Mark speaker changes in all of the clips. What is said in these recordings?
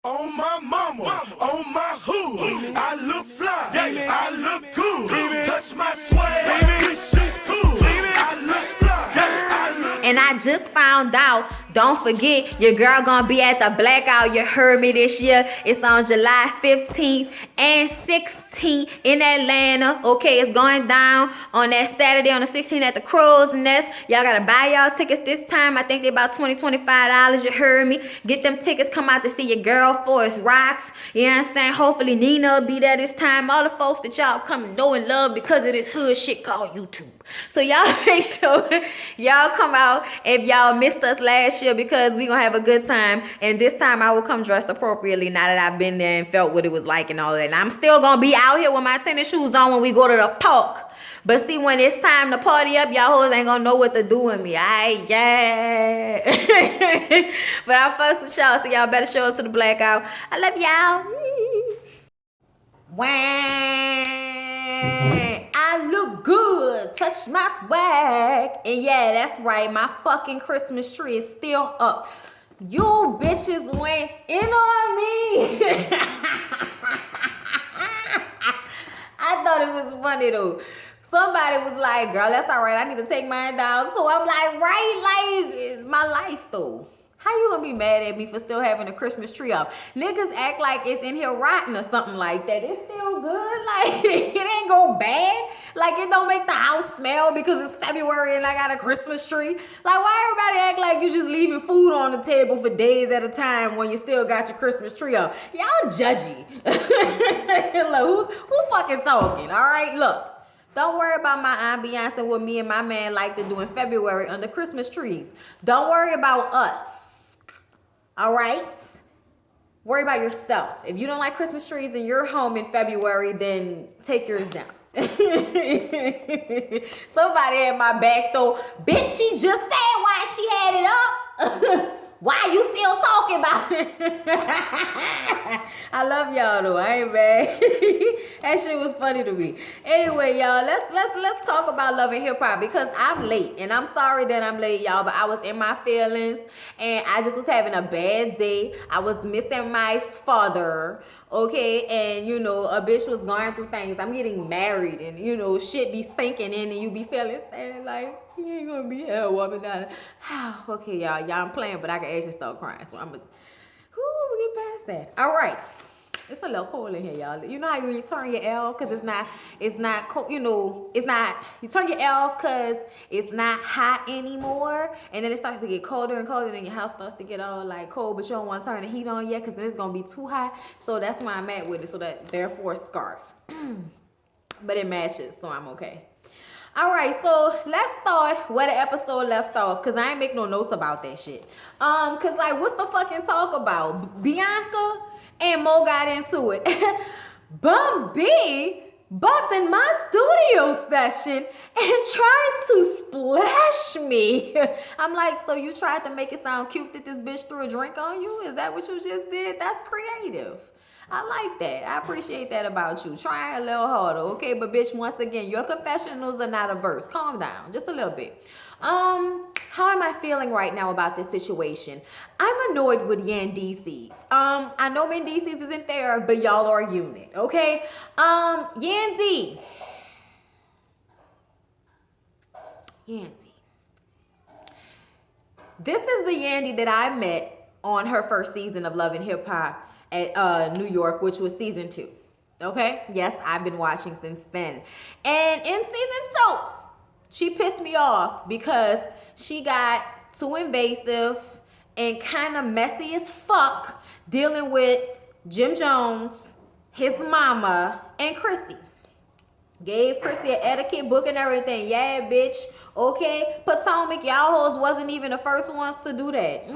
Speaker 1: On my mama, on my hood, I look fly, I look good. Touch my swag, this shit cool. I look fly, I look.
Speaker 2: And I just found out, don't forget, your girl gonna be at the Blackout, you heard me, this year. It's on July 15th and 16th in Atlanta. Okay, it's going down on that Saturday on the 16th at the Crow's Nest. Y'all gotta buy y'all tickets this time. I think they about $20-$25, you heard me. Get them tickets, come out to see your girl Forest Rocks. You know what I'm saying? Hopefully Nina will be there this time. All the folks that y'all come and know and love because of this hood shit called YouTube. So y'all make sure y'all come out if y'all missed us last year, because we gonna have a good time. And this time I will come dressed appropriately now that I've been there and felt what it was like and all that. And I'm still gonna be out here with my tennis shoes on when we go to the park. But see, when it's time to party up, y'all hoes ain't gonna know what to do with me. Aight, yeah. But I'll fuss with y'all, so y'all better show up to the Blackout. I love y'all. Wah. I look good. Touch my swag. And yeah, that's right. My fucking Christmas tree is still up. You bitches went in on me. I thought it was funny though. Somebody was like, girl, that's all right. I need to take mine down. So I'm like, right, like, it's my life though. How you gonna be mad at me for still having a Christmas tree up? Niggas act like it's in here rotten or something like that. It's still good. Like, it ain't go bad. Like, it don't make the house smell because it's February and I got a Christmas tree. Like, why everybody act like you just leaving food on the table for days at a time when you still got your Christmas tree up? Y'all judgy. Look, who fucking talking? All right, look. Don't worry about my ambiance and what me and my man like to do in February under Christmas trees. Don't worry about us. All right? Worry about yourself. If you don't like Christmas trees in your home in February, then take yours down. Somebody at my back though, bitch, she just said why she had it up. Why you still talking about it? I love y'all though. I ain't mad. That shit was funny to me. Anyway, y'all, let's talk about Love and Hip Hop, because I'm late, and I'm sorry that I'm late, y'all, but I was in my feelings and I just was having a bad day. I was missing my father. Okay, and you know, a bitch was going through things. I'm getting married, and you know, shit be sinking in, and you be feeling sad like he ain't gonna be here walking down. Okay, y'all, I'm playing, but I can actually start crying, so I'm gonna get past that. All right, it's a little cold in here, y'all. You know how you turn your L because it's not cold. You know, it's not. You turn your L because it's not hot anymore, and then it starts to get colder and colder, and your house starts to get all like cold, but you don't want to turn the heat on yet because then it's gonna be too hot. So that's why I'm at with it. So that therefore scarf, but it matches, so I'm okay. All right, so let's start where the episode left off, because I ain't make no notes about that shit. Because, like, what's the fucking talk about? Bianca and Mo got into it. Bun B busts in my studio session and tries to splash me. I'm like, so you tried to make it sound cute that this bitch threw a drink on you? Is that what you just did? That's creative. I like that. I appreciate that about you. Try a little harder, okay? But bitch, once again, your confessionals are not a verse. Calm down, just a little bit. How am I feeling right now about this situation? I'm annoyed with Yandeeses. I know Mendeecees isn't there, but y'all are a unit, okay? Yandy. This is the Yandy that I met on her first season of Love and Hip Hop at New York, which was season 2. Okay? Yes, I've been watching since then. And in season 2, she pissed me off because she got too invasive and kind of messy as fuck dealing with Jim Jones, his mama, and Chrissy. Gave Chrissy an etiquette book and everything. Yeah, bitch. Okay? Potomac, y'all hoes wasn't even the first ones to do that.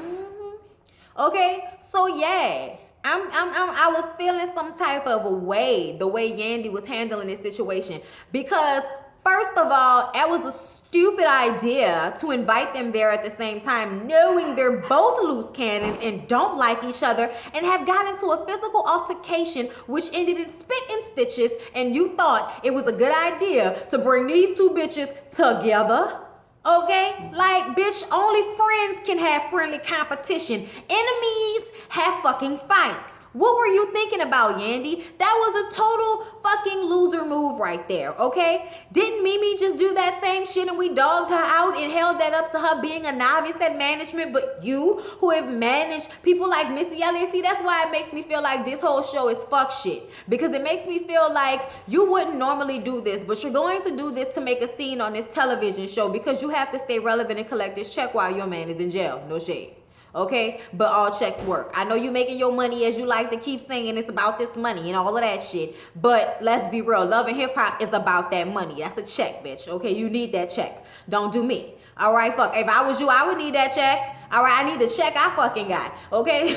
Speaker 2: Okay? So yeah. I was feeling some type of a way, the way Yandy was handling this situation, because first of all, it was a stupid idea to invite them there at the same time, knowing they're both loose cannons and don't like each other and have gotten into a physical altercation which ended in spit and stitches, and you thought it was a good idea to bring these two bitches together. Okay? Like, bitch, only friends can have friendly competition. Enemies have fucking fights. What were you thinking about, Yandy? That was a total fucking loser move right there, okay? Didn't Mimi just do that same shit and we dogged her out and held that up to her being a novice at management? But you, who have managed people like Missy Elliott, see, that's why it makes me feel like this whole show is fuck shit. Because it makes me feel like you wouldn't normally do this, but you're going to do this to make a scene on this television show because you have to stay relevant and collect this check while your man is in jail. No shade. Okay, but all checks work. I know you making your money, as you like to keep saying, it's about this money and all of that shit. But let's be real, Love and Hip Hop is about that money. That's a check, bitch. Okay, you need that check. Don't do me. All right, fuck. If I was you, I would need that check. All right, I need the check I fucking got. Okay,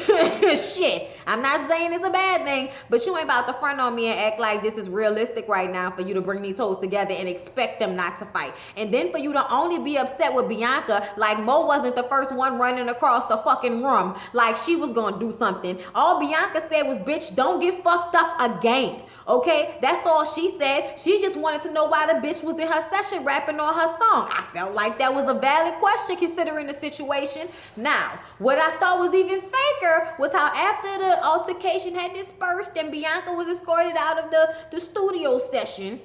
Speaker 2: shit. I'm not saying it's a bad thing, but you ain't about to front on me and act like this is realistic right now for you to bring these hoes together and expect them not to fight. And then for you to only be upset with Bianca like Mo wasn't the first one running across the fucking room like she was gonna do something. All Bianca said was, bitch, don't get fucked up again. Okay, that's all she said. She just wanted to know why the bitch was in her session rapping on her song. I felt like that was a valid question considering the situation. Now, what I thought was even faker was how after the altercation had dispersed and Bianca was escorted out of the studio session,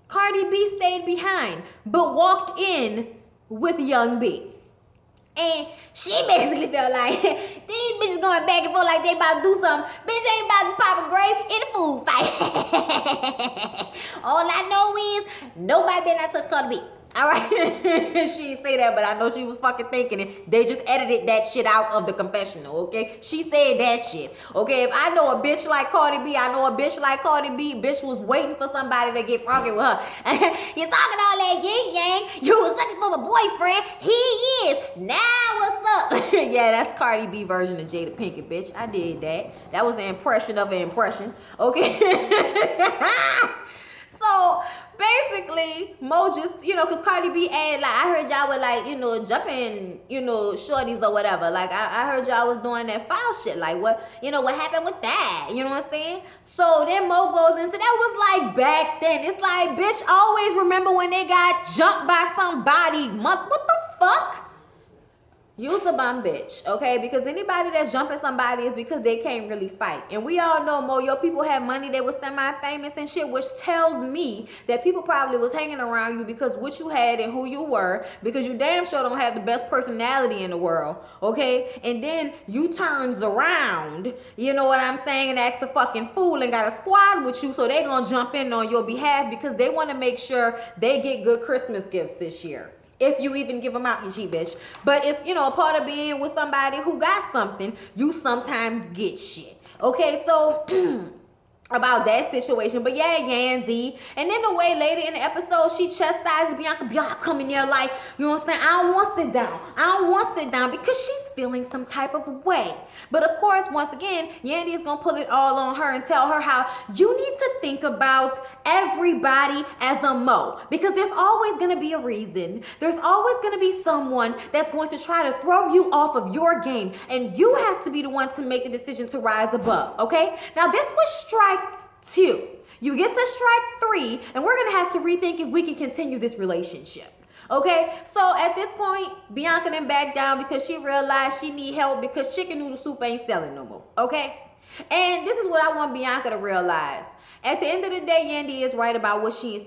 Speaker 2: Cardi B stayed behind but walked in with Young B. And she basically felt like these bitches going back and forth like they about to do something. Bitch ain't about to pop a grape in a food fight. All I know is nobody better not touch Cardi B. All right, she didn't say that, but I know she was fucking thinking it. They just edited that shit out of the confessional, okay? She said that shit, okay? If I know a bitch like Cardi B, I know a bitch like Cardi B. Bitch was waiting for somebody to get fucking with her. You're talking all that yin yang. You was looking for a boyfriend. He is. Now what's up? Yeah, that's Cardi B version of Jada Pinkett, bitch. I did that. That was an impression of an impression, okay? So basically, Mo just, because Cardi B and like I heard y'all were like, jumping, shorties or whatever. Like I heard y'all was doing that foul shit. Like what happened with that? You know what I'm saying? So then Mo goes into that was like back then. It's like, bitch, always remember when they got jumped by somebody. What the fuck? Use the bum bitch, okay? Because anybody that's jumping somebody is because they can't really fight. And we all know, Mo, your people had money. They were semi-famous and shit, which tells me that people probably was hanging around you because what you had and who you were, because you damn sure don't have the best personality in the world, okay? And then you turns around, you know what I'm saying, and acts a fucking fool and got a squad with you, so they gonna jump in on your behalf because they want to make sure they get good Christmas gifts this year. If you even give them out, you cheap bitch. But it's, a part of being with somebody who got something, you sometimes get shit. Okay, so about that situation. But yeah, Yandy. And then the way later in the episode, she chastised Bianca. Bianca coming there like, you know what I'm saying? I don't want to sit down. I don't want to sit down because she's feeling some type of way. But of course, once again, Yandy is going to pull it all on her and tell her how you need to think about everybody as a Mo. Because there's always going to be a reason. There's always going to be someone that's going to try to throw you off of your game. And you have to be the one to make the decision to rise above. Okay? Now, this was strike 2. You get to strike 3, and we're gonna have to rethink if we can continue this relationship. Okay, so at this point, Bianca then backed down because she realized she need help because chicken noodle soup ain't selling no more. Okay, and this is what I want Bianca to realize. At the end of the day, Yandy is right about what she's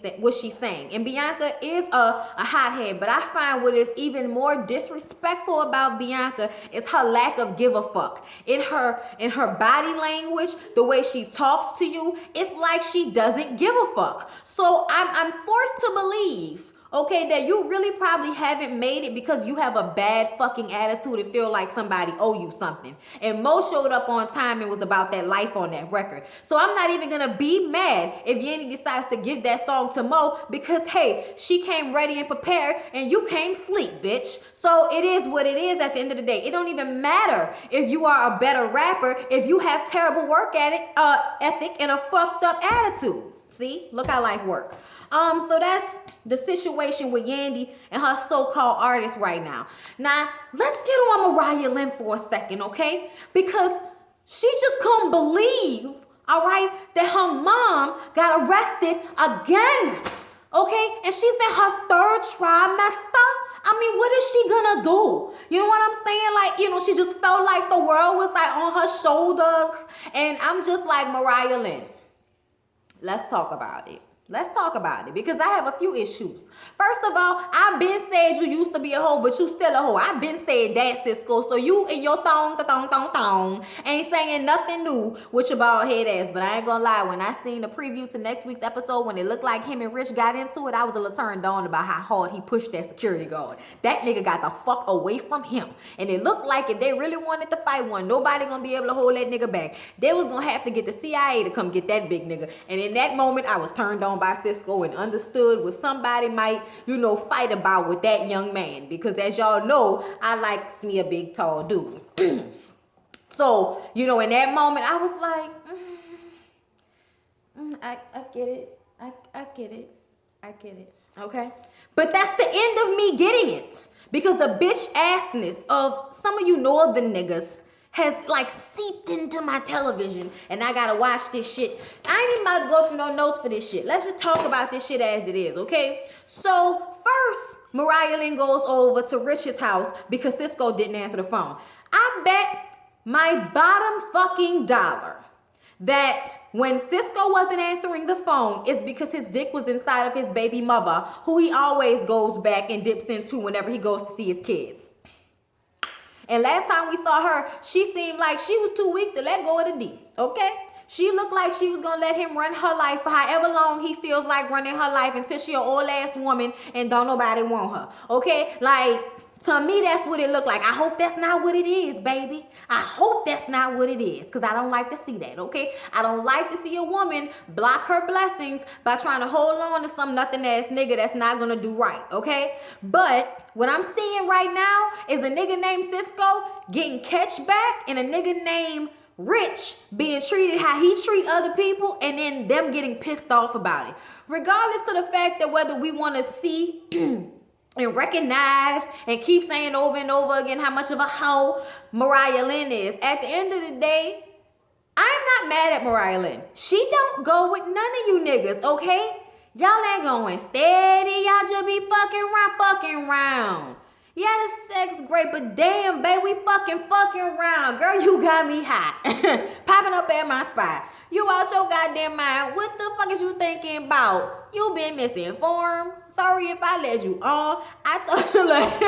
Speaker 2: saying. And Bianca is a hothead. But I find what is even more disrespectful about Bianca is her lack of give a fuck. In her body language, the way she talks to you, it's like she doesn't give a fuck. So I'm forced to believe, okay, that you really probably haven't made it because you have a bad fucking attitude and feel like somebody owe you something. And Mo showed up on time and was about that life on that record. So I'm not even gonna be mad if Yandy decides to give that song to Mo because, hey, she came ready and prepared and you came sleep, bitch. So it is what it is at the end of the day. It don't even matter if you are a better rapper if you have terrible work ethic and a fucked up attitude. See? Look how life works. So that's the situation with Yandy and her so-called artist right now. Now, let's get on Mariah Lynn for a second, okay? Because she just couldn't believe, all right, that her mom got arrested again, okay? And she's in her 3rd trimester I mean, what is she gonna do? You know what I'm saying? Like, you know, she just felt like the world was like on her shoulders. And I'm just like, Mariah Lynn, let's talk about it. Let's talk about it because I have a few issues. First of all, I've been said you used to be a hoe, but you still a hoe. I've been said that, Cisco. So you and your thong ain't saying nothing new with your bald head ass. But I ain't gonna lie, when I seen the preview to next week's episode, when it looked like him and Rich got into it, I was a little turned on about how hard he pushed that security guard. That nigga got the fuck away from him. And it looked like if they really wanted to fight one, nobody gonna be able to hold that nigga back. They was gonna have to get the CIA to come get that big nigga. And in that moment, I was turned on by Cisco and understood what somebody might, you know, fight about with that young man. Because as y'all know, I likes me a big, tall dude. So, you know, in that moment, I was like, I get it. I get it. I get it. Okay? But that's the end of me getting it. Because the bitch assness of some of you northern niggas has like seeped into my television and I gotta watch this shit. I ain't even about to go through no notes for this shit. Let's just talk about this shit as it is, okay? So first, Mariah Lynn goes over to Rich's house because Cisco didn't answer the phone. I bet my bottom fucking dollar that when Cisco wasn't answering the phone is because his dick was inside of his baby mother, who he always goes back and dips into whenever he goes to see his kids. And last time we saw her, she seemed like she was too weak to let go of the D, okay? She looked like she was gonna let him run her life for however long he feels like running her life until she an old ass woman and don't nobody want her, okay? Like, to me, that's what it looked like. I hope that's not what it is, baby. I hope that's not what it is, because I don't like to see that, okay? I don't like to see a woman block her blessings by trying to hold on to some nothing-ass nigga that's not going to do right, okay? But what I'm seeing right now is a nigga named Cisco getting catch back and a nigga named Rich being treated how he treat other people and then them getting pissed off about it. Regardless of the fact that whether we want to see and recognize and keep saying over and over again how much of a hoe Mariah Lynn is. At the end of the day, I'm not mad at Mariah Lynn. She don't go with none of you niggas, okay? Y'all ain't going steady. Y'all just be fucking round. Yeah, the sex great, but damn, babe, we fucking round. Girl, you got me hot. Popping up at my spot. You out your goddamn mind. What the fuck is you thinking about? You been misinformed. Sorry if I led you on. I told you, like,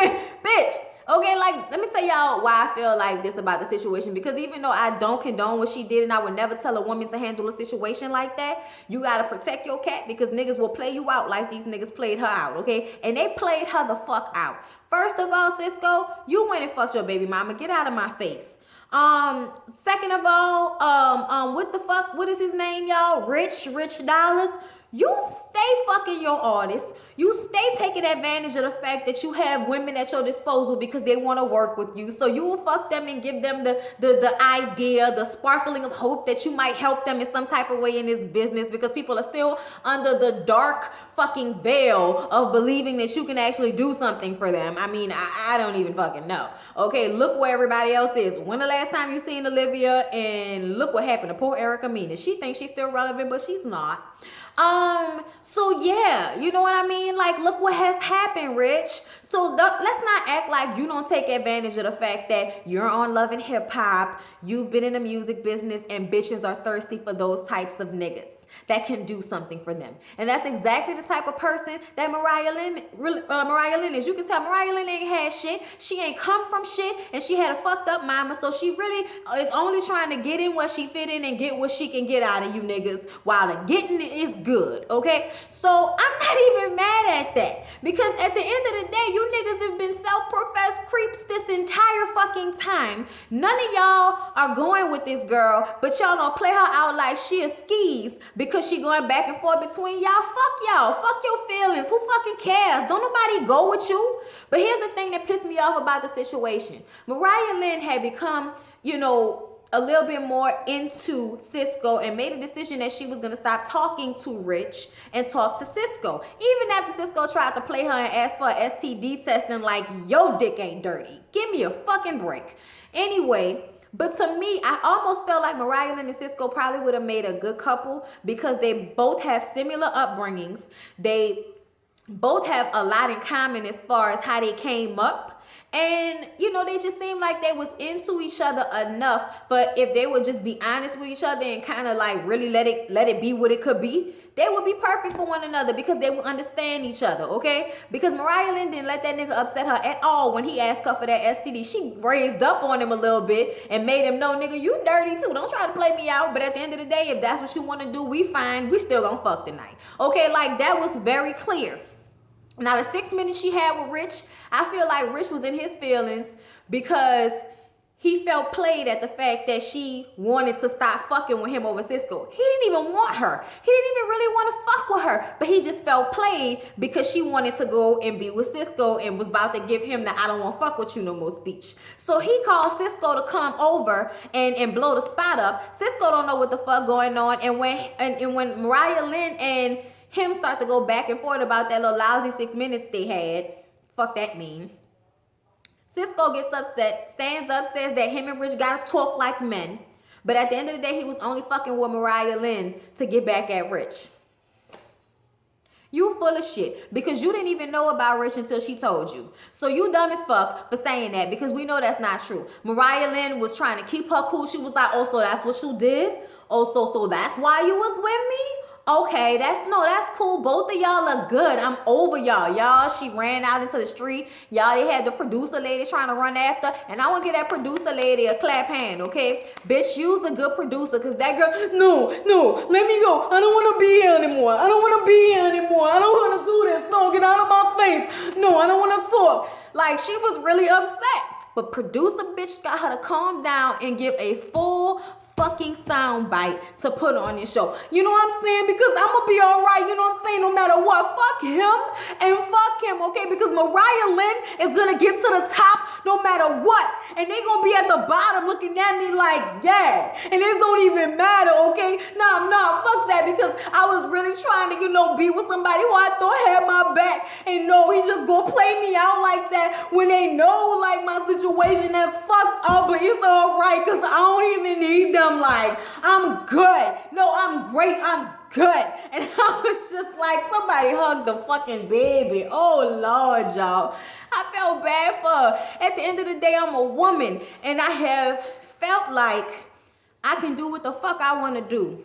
Speaker 2: bitch. Okay, like, let me tell y'all why I feel like this about the situation. Because even though I don't condone what she did and I would never tell a woman to handle a situation like that, you gotta protect your cat because niggas will play you out like these niggas played her out, okay? And they played her the fuck out. First of all, Cisco, you went and fucked your baby mama. Get out of my face. Second of all, what the fuck? What is his name, y'all? Rich Dollars. You stay fucking your artists. You stay taking advantage of the fact that you have women at your disposal because they want to work with you. So you will fuck them and give them the idea, the sparkling of hope that you might help them in some type of way in this business because people are still under the dark fucking veil of believing that you can actually do something for them. I mean, I don't even fucking know. Okay, look where everybody else is. When the last time you seen Olivia, and look what happened to poor Erica Mena. She thinks she's still relevant, but she's not. So yeah, you know what I mean? Like, look what has happened, Rich. So let's not act like you don't take advantage of the fact that you're on Love and Hip Hop, you've been in the music business, and bitches are thirsty for those types of niggas that can do something for them. And that's exactly the type of person that Mariah Lynn is. You can tell Mariah Lynn ain't had shit. She ain't come from shit, and she had a fucked up mama, so she really is only trying to get in what she fit in and get what she can get out of you niggas while the getting is good, okay? So I'm not even mad at that because at the end of the day, you niggas have been self-professed creeps this entire fucking time. None of y'all are going with this girl, but y'all gonna play her out like she a skis because she going back and forth between y'all. Fuck y'all. Fuck your feelings. Who fucking cares? Don't nobody go with you. But here's the thing that pissed me off about the situation. Mariah Lynn had become, you know, a little bit more into Cisco and made a decision that she was going to stop talking to Rich and talk to Cisco. Even after Cisco tried to play her and ask for an STD test and like, your dick ain't dirty. Give me a fucking break. Anyway, but to me, I almost felt like Mariah Lynn and Cisco probably would have made a good couple because they both have similar upbringings. They both have a lot in common as far as how they came up. And you know, they just seemed like they was into each other enough. But if they would just be honest with each other and kind of like really let it be what it could be, they would be perfect for one another because they would understand each other, okay? Because Mariah Lynn didn't let that nigga upset her at all when he asked her for that STD. She raised up on him a little bit and made him know, nigga, you dirty too. Don't try to play me out. But at the end of the day, if that's what you want to do, we fine. We still gonna fuck tonight. Okay, like that was very clear. Now, the 6 minutes she had with Rich, I feel like Rich was in his feelings because he felt played at the fact that she wanted to stop fucking with him over Cisco. He didn't even want her. He didn't even really want to fuck with her. But he just felt played because she wanted to go and be with Cisco and was about to give him the I don't want to fuck with you no more speech. So he called Cisco to come over and blow the spot up. Cisco don't know what the fuck going on. And when Mariah Lynn and him start to go back and forth about that little lousy 6 minutes they had, fuck that mean. Cisco gets upset, stands up, says that him and Rich gotta talk like men. But at the end of the day, he was only fucking with Mariah Lynn to get back at Rich. You full of shit because you didn't even know about Rich until she told you. So you dumb as fuck for saying that because we know that's not true. Mariah Lynn was trying to keep her cool. She was like, oh, so that's what you did? Oh, so that's why you was with me? Okay, that's cool. Both of y'all look good. I'm over y'all. She ran out into the street. Y'all, they had the producer lady trying to run after. And I want to give that producer lady a clap hand, okay? Bitch, you's a good producer because that girl, no, let me go. I don't want to be here anymore. I don't want to be here anymore. I don't want to do this. No, get out of my face. No, I don't want to talk. Like, she was really upset. But producer bitch got her to calm down and give a full fucking sound bite to put on your show. You know what I'm saying? Because I'm gonna be all right, you know what I'm saying, no matter what. Fuck him and fuck him, okay? Because Mariah Lynn is gonna get to the top no matter what. And they gonna be at the bottom looking at me like, yeah. And it don't even matter, okay? Nah, fuck that. Because I was really trying to, you know, be with somebody who I thought had my back. And no, he just gonna play me out like that when they know, like, my situation that's fucked up. But it's all right because I don't even need them. Like, I'm good. No, I'm great. I'm good. And I was just like, somebody hug the fucking baby. Oh, Lord, y'all. I felt bad for her. At the end of the day, I'm a woman. And I have felt like I can do what the fuck I want to do.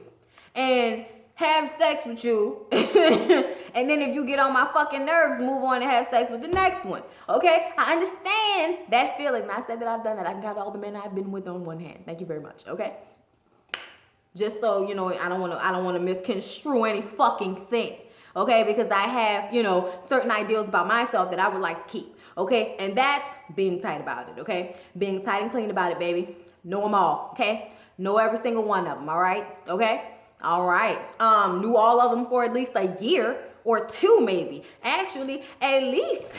Speaker 2: And have sex with you. And then if you get on my fucking nerves, move on and have sex with the next one. Okay? I understand that feeling. I said that I've done that. I got all the men I've been with on one hand. Thank you very much. Okay? Just so, you know, I don't want to misconstrue any fucking thing. Okay? Because I have, you know, certain ideals about myself that I would like to keep. Okay? And that's being tight about it. Okay? Being tight and clean about it, baby. Know them all. Okay? Know every single one of them. All right? Okay? All right. Knew all of them for at least a year or two, maybe. Actually, at least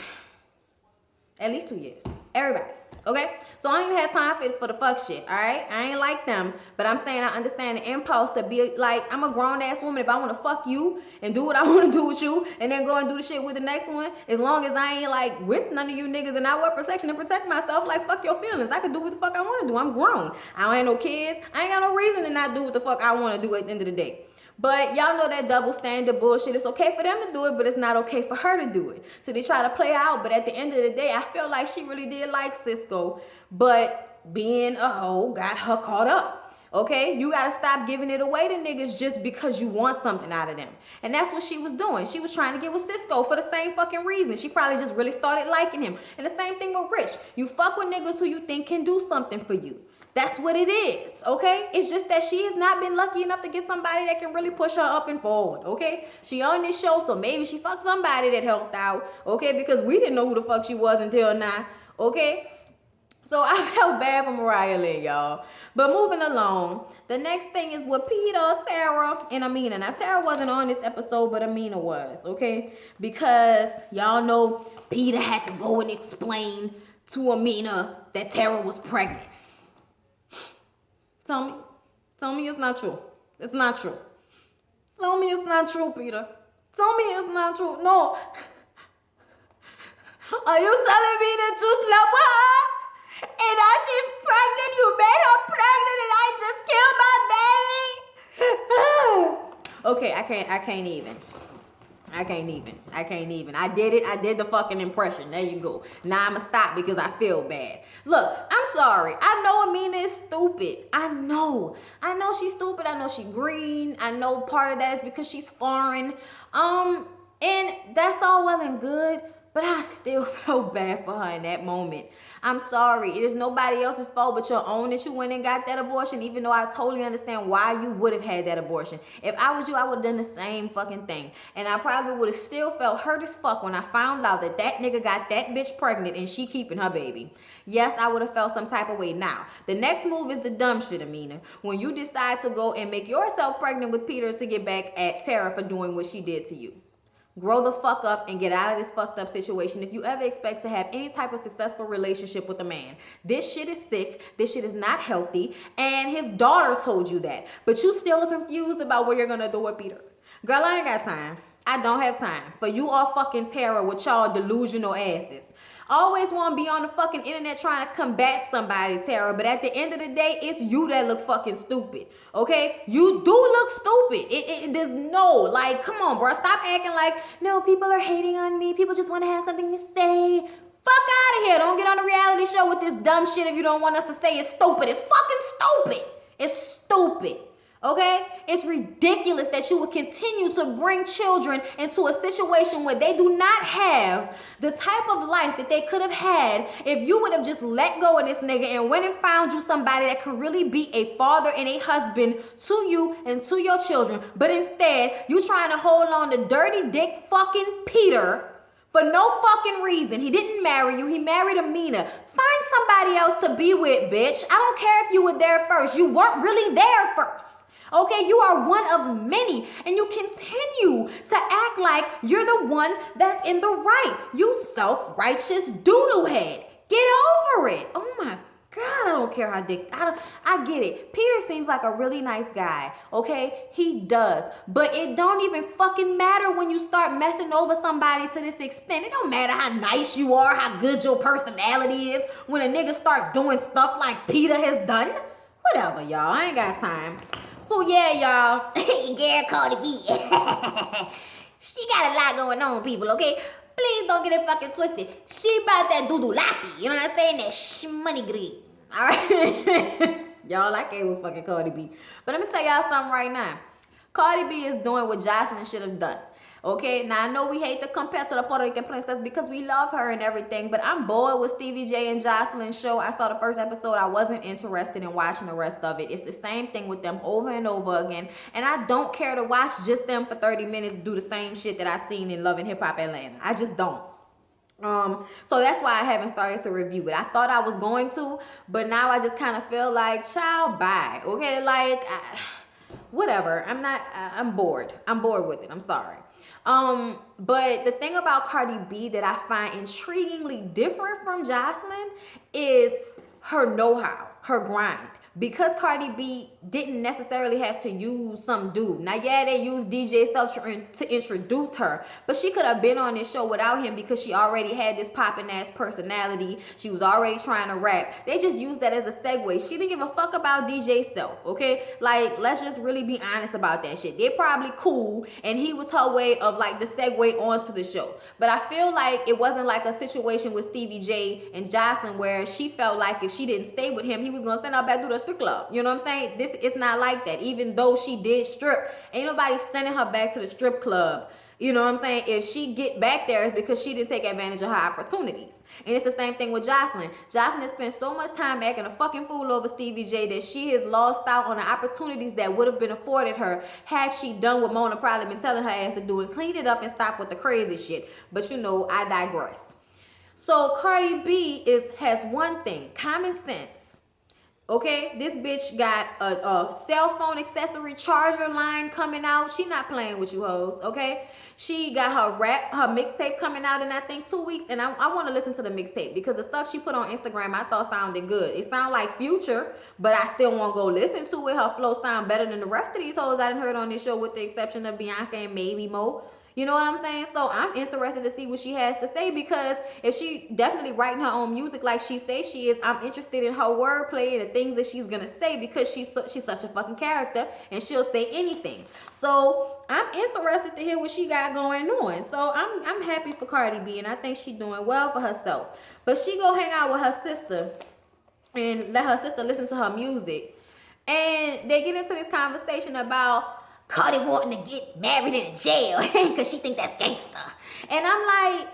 Speaker 2: 2 years. Everybody. Okay? So I don't even have time for the fuck shit, all right? I ain't like them, but I'm saying I understand the impulse to be like, I'm a grown-ass woman. If I want to fuck you and do what I want to do with you and then go and do the shit with the next one, as long as I ain't like with none of you niggas and I wear protection and protect myself, like fuck your feelings. I can do what the fuck I want to do. I'm grown. I don't have no kids. I ain't got no reason to not do what the fuck I want to do at the end of the day. But y'all know that double standard bullshit. It's okay for them to do it, but it's not okay for her to do it. So they try to play out. But at the end of the day, I feel like she really did like Cisco. But being a hoe got her caught up. Okay? You got to stop giving it away to niggas just because you want something out of them. And that's what she was doing. She was trying to get with Cisco for the same fucking reason. She probably just really started liking him. And the same thing with Rich. You fuck with niggas who you think can do something for you. That's what it is, okay? It's just that she has not been lucky enough to get somebody that can really push her up and forward, okay? She on this show, so maybe she fucked somebody that helped out, okay? Because we didn't know who the fuck she was until now, okay? So I felt bad for Mariah Lynn, y'all. But moving along, the next thing is with Peter, Tara, and Amina. Now, Tara wasn't on this episode, but Amina was, okay? Because y'all know Peter had to go and explain to Amina that Tara was pregnant. Tell me it's not true. It's not true. Tell me it's not true, Peter. Tell me it's not true. No. Are you telling me that you slept with her? And now she's pregnant? You made her pregnant and I just killed my baby? Okay, I can't even. I can't even. I did it. I did the fucking impression. There you go. Now I'ma stop because I feel bad. Look, I'm sorry. I know Amina is stupid. I know she's stupid. I know she's green. I know part of that is because she's foreign. And that's all well and good, but I still felt bad for her in that moment. I'm sorry. It is nobody else's fault but your own that you went and got that abortion, even though I totally understand why you would have had that abortion. If I was you, I would have done the same fucking thing. And I probably would have still felt hurt as fuck when I found out that that nigga got that bitch pregnant and she keeping her baby. Yes, I would have felt some type of way. Now, the next move is the dumb shit, Amina. When you decide to go and make yourself pregnant with Peter to get back at Tara for doing what she did to you. Grow the fuck up and get out of this fucked up situation if you ever expect to have any type of successful relationship with a man. This shit is sick. This shit is not healthy. And his daughter told you that. But you still are confused about what you're going to do with Peter. Girl, I ain't got time. I don't have time for you all fucking terror with y'all delusional asses. Always want to be on the fucking internet trying to combat somebody, Tara, but at the end of the day, it's you that look fucking stupid, okay? You do look stupid. There's no, like, come on, bro. Stop acting like, no, people are hating on me. People just want to have something to say. Fuck out of here. Don't get on a reality show with this dumb shit if you don't want us to say it's stupid. It's fucking stupid. It's stupid. Okay? It's ridiculous that you would continue to bring children into a situation where they do not have the type of life that they could have had if you would have just let go of this nigga and went and found you somebody that could really be a father and a husband to you and to your children. But instead, you trying to hold on to dirty dick fucking Peter for no fucking reason. He didn't marry you. He married Amina. Find somebody else to be with, bitch. I don't care if you were there first. You weren't really there first. Okay, you are one of many, and you continue to act like you're the one that's in the right. You self-righteous doodle head. Get over it. Oh my God, I don't care how dick. I get it. Peter seems like a really nice guy. Okay, he does, but it don't even fucking matter when you start messing over somebody to this extent. It don't matter how nice you are, how good your personality is. When a nigga start doing stuff like Peter has done, whatever, y'all. I ain't got time. So yeah, y'all, your girl Cardi B, she got a lot going on, people, okay? Please don't get it fucking twisted. She about that doodoo-laki, you know what I'm saying? That money green, all right? Y'all, I can't with fucking Cardi B. But let me tell y'all something right now. Cardi B is doing what Jocelyn should have done. Okay, now I know we hate to compare to the Puerto Rican princess because we love her and everything, but I'm bored with Stevie J and Jocelyn's show. I saw the first episode. I wasn't interested in watching the rest of it. It's the same thing with them over and over again, and I don't care to watch just them for 30 minutes do the same shit that I've seen in Love and Hip Hop Atlanta. I just don't. So that's why I haven't started to review it. I thought I was going to, but now I just kind of feel like, child, bye. Okay, like, whatever. I'm bored. I'm bored with it. I'm sorry. But the thing about Cardi B that I find intriguingly different from Jocelyn is her know-how, her grind. Because Cardi B didn't necessarily have to use some dude. Now, yeah, they used DJ Self to introduce her, but she could have been on this show without him because she already had this poppin' ass personality. She was already trying to rap. They just used that as a segue. She didn't give a fuck about DJ Self, okay? Like, let's just really be honest about that shit. They're probably cool, and he was her way of, like, the segue onto the show. But I feel like it wasn't like a situation with Stevie J and Jocelyn where she felt like if she didn't stay with him, he was gonna send her back to the strip club. You know what I'm saying? It's not like that. Even though she did strip, ain't nobody sending her back to the strip club. You know what I'm saying? If she get back there, it's because she didn't take advantage of her opportunities. And it's the same thing with Jocelyn. Jocelyn has spent so much time acting a fucking fool over Stevie J that she has lost out on the opportunities that would have been afforded her had she done what Mona probably been telling her ass to do and clean it up and stop with the crazy shit. But you know, I digress. So Cardi B has one thing, common sense. Okay, this bitch got a cell phone accessory charger line coming out. She not playing with you hoes, okay? She got her mixtape coming out in I think 2 weeks, and I want to listen to the mixtape because the stuff she put on Instagram I thought sounded good. It sound like Future, but I still want to go listen to it. Her flow sound better than the rest of these hoes I done heard on this show with the exception of Bianca and maybe Mo. You know what I'm saying? So I'm interested to see what she has to say, because if she definitely writing her own music like she says she is, I'm interested in her wordplay and the things that she's gonna say, because she's such a fucking character and she'll say anything. So I'm interested to hear what she got going on. So I'm happy for Cardi B, and I think she's doing well for herself. But she go hang out with her sister and let her sister listen to her music, and they get into this conversation about Cardi wanting to get married in jail because she think that's gangster. And I'm like,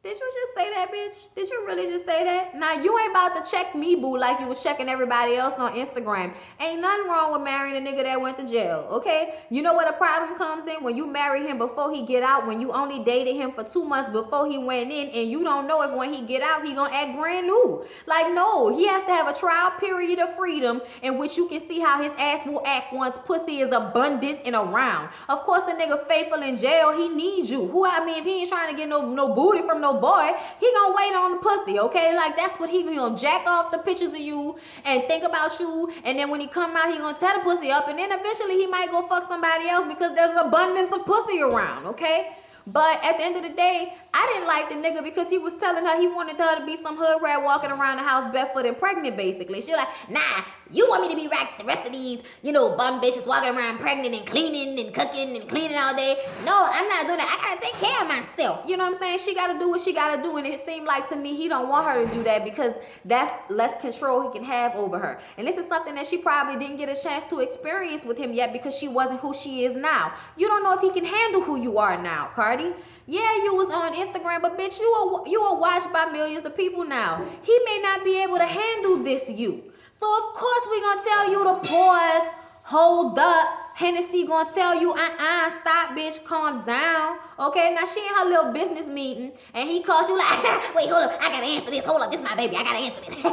Speaker 2: did you just say that, bitch? Did you really just say that? Now, you ain't about to check me, boo, like you was checking everybody else on Instagram. Ain't nothing wrong with marrying a nigga that went to jail, okay? You know where the problem comes in? When you marry him before he get out, when you only dated him for 2 months before he went in, and you don't know if when he get out, he gonna act brand new. Like, no, he has to have a trial period of freedom in which you can see how his ass will act once pussy is abundant and around. Of course, a nigga faithful in jail, he needs you. If he ain't trying to get no booty from no boy, he gonna wait on the pussy, okay? Like, that's what he gonna jack off the pictures of you and think about you, and then when he come out, he gonna tear the pussy up, and then eventually he might go fuck somebody else because there's an abundance of pussy around, okay? But at the end of the day, I didn't like the nigga because he was telling her he wanted her to be some hood rat walking around the house barefoot and pregnant, basically. She was like, nah, you want me to be like the rest of these, bum bitches walking around pregnant and cleaning and cooking and cleaning all day. No, I'm not doing that. I gotta take care of myself. You know what I'm saying? She gotta do what she gotta do, and it seemed like to me he don't want her to do that because that's less control he can have over her. And this is something that she probably didn't get a chance to experience with him yet because she wasn't who she is now. You don't know if he can handle who you are now, Cardi. Yeah, you was on Instagram, but bitch, you are watched by millions of people now. He may not be able to handle this you. So of course we gonna tell you to pause, hold up. Hennessy gonna tell you, stop, bitch, calm down. Okay, now she in her little business meeting, and he calls you like, wait, hold up, I gotta answer this. Hold up, this is my baby, I gotta answer this.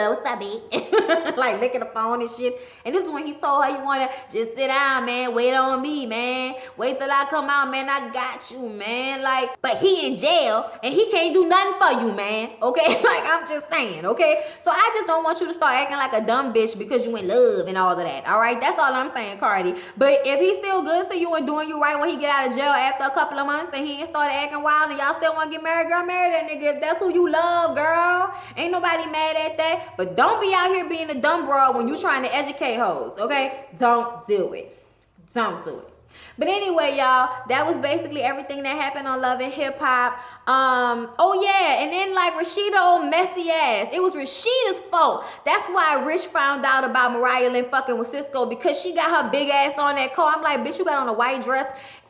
Speaker 2: What's up, babe? Like licking the phone and shit. And this is when he told her, you wanna just sit down, man, wait on me, man. Wait till I come out, man, I got you, man. Like, but he in jail, and he can't do nothing for you, man. Okay, like, I'm just saying, okay? So I just don't want you to start acting like a dumb bitch because you in love and all of that, all right? That's all I'm saying, Cardi. But if he's still good to you and doing you right when he get out of jail after a couple of months and he ain't started acting wild and y'all still want to get married, girl, marry that nigga if that's who you love, girl. Ain't nobody mad at that. But don't be out here being a dumb bro when you trying to educate hoes, okay? Don't do it. Don't do it. But anyway, y'all, that was basically everything that happened on Love and Hip Hop. Oh yeah, and then like Rashida, old messy ass. It was Rashida's fault. That's why Rich found out about Mariah Lynn fucking with Cisco, because she got her big ass on that car. I'm like, bitch, you got on a white dress.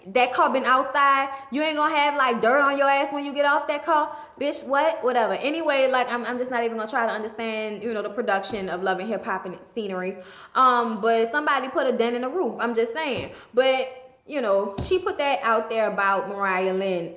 Speaker 2: That car been outside. You ain't gonna have like dirt on your ass when you get off that car, bitch. What? Whatever. Anyway, like I'm just not even gonna try to understand, the production of Love and Hip Hop and scenery. But somebody put a dent in the roof. I'm just saying. But she put that out there about Mariah Lynn,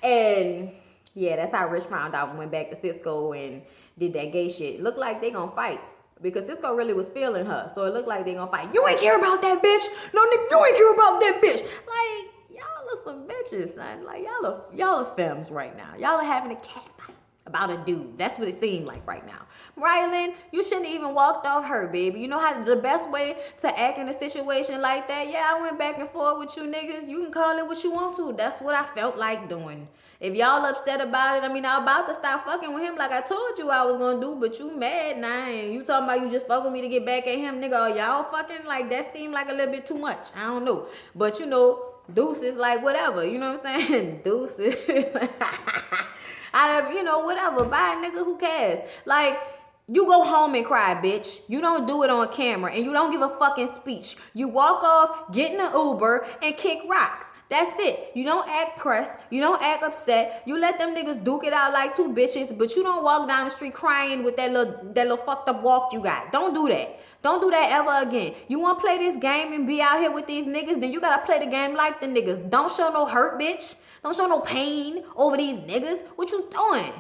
Speaker 2: and yeah, that's how Rich found out and went back to Cisco and did that gay shit. Looked like they gonna fight. Because Cisco really was feeling her. So it looked like they gonna fight. You ain't care about that bitch. No, nigga, you ain't care about that bitch. Like, y'all are some bitches, son. Like, y'all are femmes right now. Y'all are having a cat fight about a dude. That's what it seemed like right now. Mariah Lynn, you shouldn't even walked off her, baby. You know how the best way to act in a situation like that? Yeah, I went back and forth with you niggas. You can call it what you want to. That's what I felt like doing. If y'all upset about it, I'm about to stop fucking with him like I told you I was gonna do, but you mad now, and you talking about you just fuck with me to get back at him, nigga. Y'all fucking, like, that seemed like a little bit too much. I don't know. But, deuces, like, whatever. You know what I'm saying? Deuces. Whatever. Bye, nigga. Who cares? Like, you go home and cry, bitch. You don't do it on camera, and you don't give a fucking speech. You walk off, get in an Uber, and kick rocks. That's it. You don't act pressed. You don't act upset. You let them niggas duke it out like two bitches, but you don't walk down the street crying with that little fucked up walk you got. Don't do that. Don't do that ever again. You want to play this game and be out here with these niggas, then you got to play the game like the niggas. Don't show no hurt, bitch. Don't show no pain over these niggas. What you doing?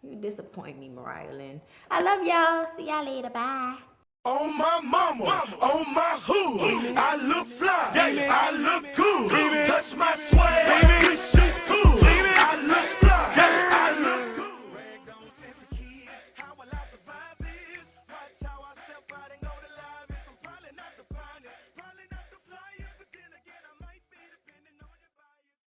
Speaker 2: You disappoint me, Mariah Lynn. I love y'all. See y'all later. Bye.
Speaker 1: On my mama, on my hood, I look fly, I look